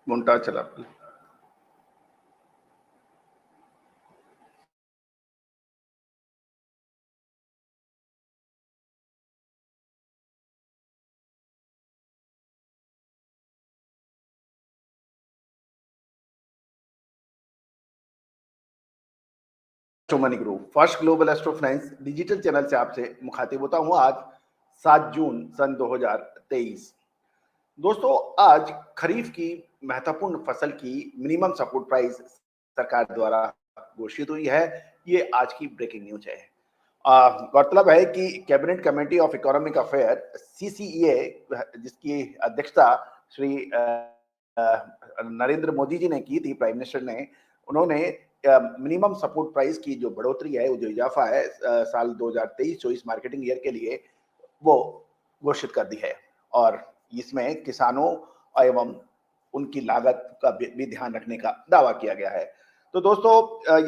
Montage चला पहले। Money group first global astro finance digital channel से आपसे मुखातिब होता हूं आज 7 जून सन 2023। दोस्तों, आज खरीफ की महत्वपूर्ण फसल की मिनिमम सपोर्ट प्राइस सरकार द्वारा घोषित हुई है। ये आज की ब्रेकिंग न्यूज है। गौरतलब है कि cabinet committee of economic affair CCEA, जिसकी अध्यक्षता श्री नरेंद्र मोदी जी ने की थी, प्राइम मिनिस्टर ने, उन्होंने मिनिमम सपोर्ट प्राइस की जो बढ़ोतरी है, वो जो इजाफा है साल 2023-24 मार्केटिंग ईयर के लिए, वो घोषित कर दी है। और इसमें किसानों एवं उनकी लागत का भी ध्यान रखने का दावा किया गया है। तो दोस्तों,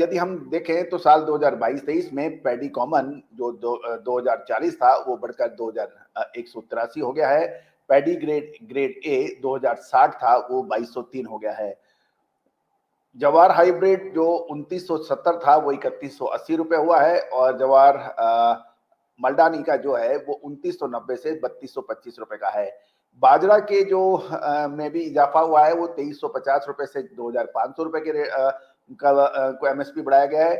यदि हम देखें तो साल 2022-23 में पैडी कॉमन जो 2040 था, वो बढ़कर 2183 हो गया है। पैडी ग्रेड ए 2060 था, वो 2203 हो गया है। जवार हाइब्रिड जो 2970 था, वो 3180 रुपए हुआ है। और जवार मल्डानी का जो है वो 2990 से 3225 रुपए का है। बाजरा के जो में भी इजाफा हुआ है, वो 2350 रुपए से 2500 रुपए के को एमएसपी बढ़ाया गया है।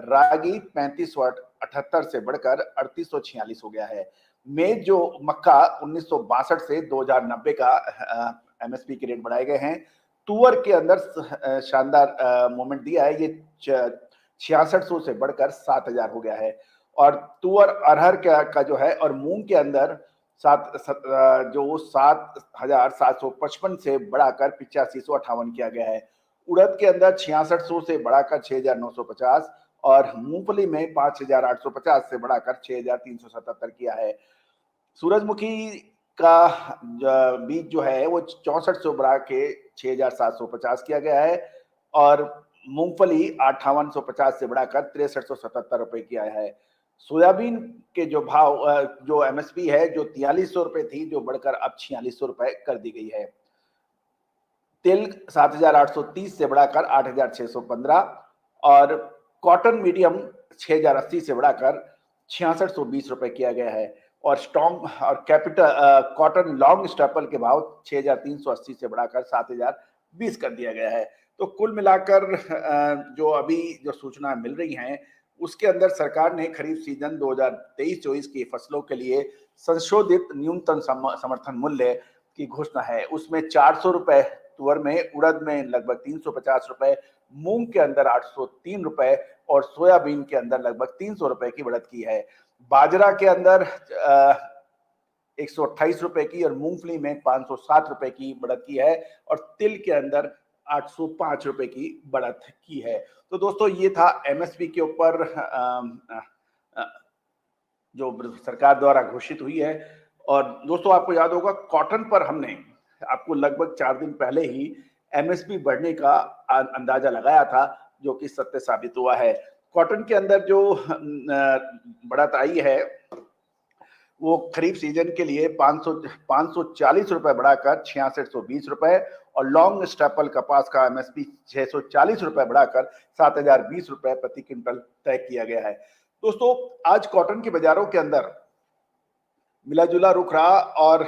रागी 3578 से बढ़कर 3846 हो गया है। मेज जो मक्का 1962 से 2090 का एमएसपी के रेट बढ़ाए गए हैं। तुअर के अंदर शानदार मूवमेंट दिया है, ये 6600 से बढ़कर 7000 हो गया है। और तुअर अरहर का जो है, और मूंग के अंदर जो 7755 से बढ़ाकर 8558 किया गया है। उड़द के अंदर 6600 से बढ़ाकर 6950 और मूंगफली में 5850 से बढ़ाकर 6377 किया है। सूरजमुखी का बीज जो है वो 64 से बढ़ा के 6750 किया गया है। और मूंगफली 5850 से बढ़ाकर 6377 रुपए किया है। सोयाबीन के जो भाव जो एमएसपी है, जो 4300 रुपए थी, जो बढ़कर अब 4600 रुपए कर दी गई है। तेल 7830 से बढ़ाकर 8615 और कॉटन मीडियम 6080 से बढ़ाकर 6620 रुपए किया गया है। और स्ट्रॉन्ग और कैपिटल कॉटन लॉन्ग स्टेपल के भाव 6380 से बढ़ाकर 7020 कर दिया गया है। तो कुल मिलाकर जो अभी जो सूचना मिल रही हैं, उसके अंदर सरकार ने खरीफ सीजन 2023-24 की फसलों के लिए संशोधित न्यूनतम समर्थन मूल्य की घोषणा है। उसमें 400 रुपए तुअर में, उड़द में लगभग 350 रुपए, मूंग के अंदर 803 रुपए और सोयाबीन के अंदर लगभग 300 रुपए की बढ़त की है। बाजरा के अंदर 128 रुपए की और मूंगफली में 507 रुपए की बढ़त की है। और तिल के अंदर 805 रुपए की बढ़त की है। तो दोस्तों, ये था एमएसपी के ऊपर जो सरकार द्वारा घोषित हुई है। और दोस्तों, आपको याद होगा कॉटन पर हमने आपको लगभग 4 दिन पहले ही एमएसपी बढ़ने का अंदाजा लगाया था, जो कि सत्य साबित हुआ है। कॉटन के अंदर जो बढ़त आई है, वो खरीफ सीजन के लिए 540 रुपए बढ़ाकर 6620 रुपए और लॉन्ग स्टेपल कपास का एमएसपी 640 रुपए बढ़ाकर 7020 रुपए प्रति क्विंटल तय किया गया है। दोस्तों, आज कॉटन के बाजारों के अंदर मिला जुला रुख रहा। और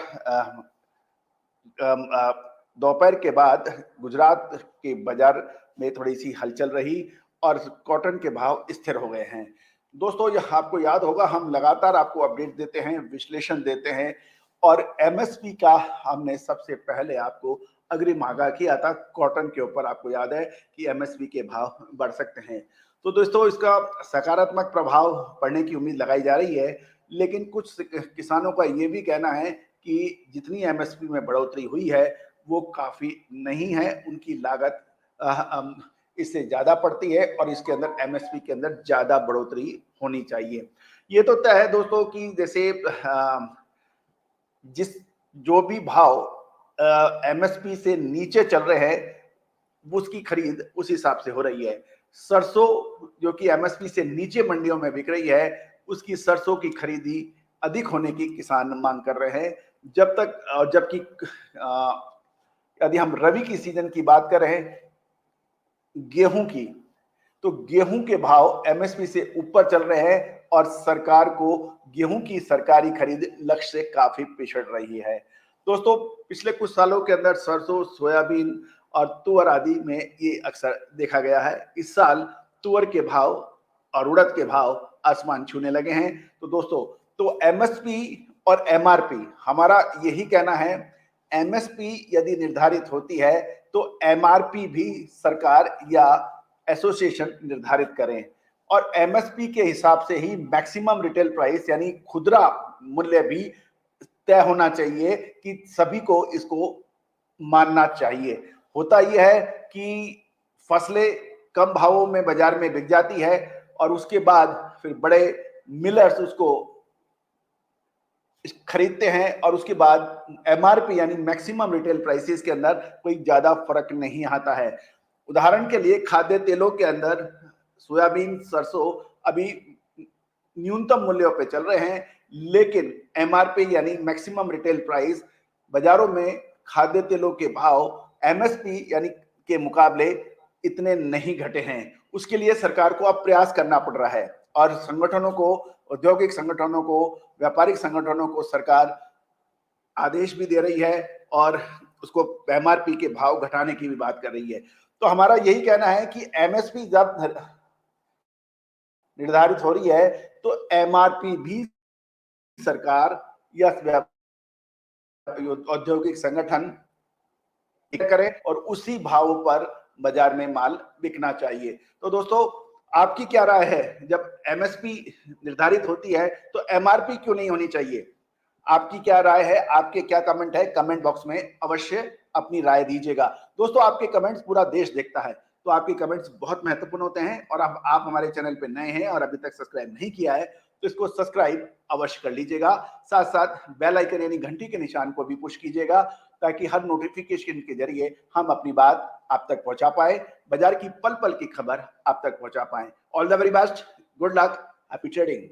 दोपहर के बाद गुजरात के बाजार में थोड़ी सी हलचल रही और कॉटन के भाव स्थिर हो गए हैं। दोस्तों, यह आपको याद होगा, हम लगातार आपको अपडेट देते हैं, विश्लेषण देते हैं। और एमएसपी का हमने सबसे पहले आपको अग्रिम आगाह किया था कॉटन के ऊपर। आपको याद है कि एमएसपी के भाव बढ़ सकते हैं। तो दोस्तों, इसका सकारात्मक प्रभाव पड़ने की उम्मीद लगाई जा रही है। लेकिन कुछ किसानों का ये भी कहना है कि जितनी एमएसपी में बढ़ोतरी हुई है, वो काफी नहीं है। उनकी लागत इससे ज्यादा पड़ती है और इसके अंदर एमएसपी के अंदर ज्यादा बढ़ोतरी होनी चाहिए। ये तो तय है दोस्तों कि जैसे जिस जो भी भाव एमएसपी से नीचे चल रहे हैं, उसकी खरीद उस हिसाब से हो रही है। सरसों जो कि एमएसपी से नीचे मंडियों में बिक रही है, उसकी सरसों की खरीदी अधिक होने की किसान मांग कर रहे हैं। जबकि यदि हम रबी की सीजन की बात कर रहे हैं गेहूं की, तो गेहूं के भाव एमएसपी से ऊपर चल रहे हैं और सरकार को गेहूं की सरकारी खरीद लक्ष्य से काफी पिछड़ रही है। दोस्तों, पिछले कुछ सालों के अंदर सरसों, सोयाबीन और तुअर आदि में ये अक्सर देखा गया है। इस साल तुअर के भाव और उड़द के भाव आसमान छूने लगे हैं। तो दोस्तों, तो एमएसपी और एमआरपी, हमारा यही कहना है, एमएसपी यदि निर्धारित होती है तो एमआरपी भी सरकार या एसोसिएशन निर्धारित करें और एमएसपी के हिसाब से ही मैक्सिमम रिटेल प्राइस यानी खुदरा मूल्य भी तय होना चाहिए कि सभी को इसको मानना चाहिए। होता यह है कि फसलें कम भावों में बाजार में बिक जाती है और उसके बाद फिर बड़े मिलर्स उसको खरीदते हैं और उसके बाद एमआरपी यानी मैक्सिमम रिटेल प्राइसेस के अंदर कोई ज्यादा फर्क नहीं आता है। उदाहरण के लिए खाद्य तेलों के अंदर सोयाबीन, सरसों अभी न्यूनतम मूल्यों पे चल रहे हैं, लेकिन एमआरपी यानी मैक्सिमम रिटेल प्राइस बाजारों में खाद्य तेलों के भाव एमएसपी यानी के मुकाबले इतने नहीं घटे हैं। उसके लिए सरकार को अब प्रयास करना पड़ रहा है और संगठनों को, औद्योगिक संगठनों को, व्यापारिक संगठनों को सरकार आदेश भी दे रही है और उसको एमआरपी के भाव घटाने की भी बात कर रही है। तो हमारा यही कहना है कि एमएसपी जब निर्धारित हो रही है तो एमआरपी भी सरकार या औद्योगिक संगठन करें और उसी भाव पर बाजार में माल बिकना चाहिए। तो दोस्तों, आपकी क्या राय है? जब एमएसपी निर्धारित होती है तो एमआरपी क्यों नहीं होनी चाहिए? आपकी क्या राय है? आपके क्या कमेंट है? कमेंट बॉक्स में अवश्य अपनी राय दीजिएगा। दोस्तों, आपके कमेंट्स पूरा देश देखता है, तो आपके कमेंट्स बहुत महत्वपूर्ण होते हैं और आप हमारे चैनल पे नए हैं और अभी तक सब्सक्राइब नहीं किया है तो इसको सब्सक्राइब अवश्य कर लीजिएगा। साथ साथ बेल आइकन यानी घंटी के निशान को भी पुश कीजिएगा ताकि हर नोटिफिकेशन के जरिए हम अपनी बात आप तक पहुंचा पाए, बाजार की पल पल की खबर आप तक पहुंचा पाए। All the very best, good luck, happy trading.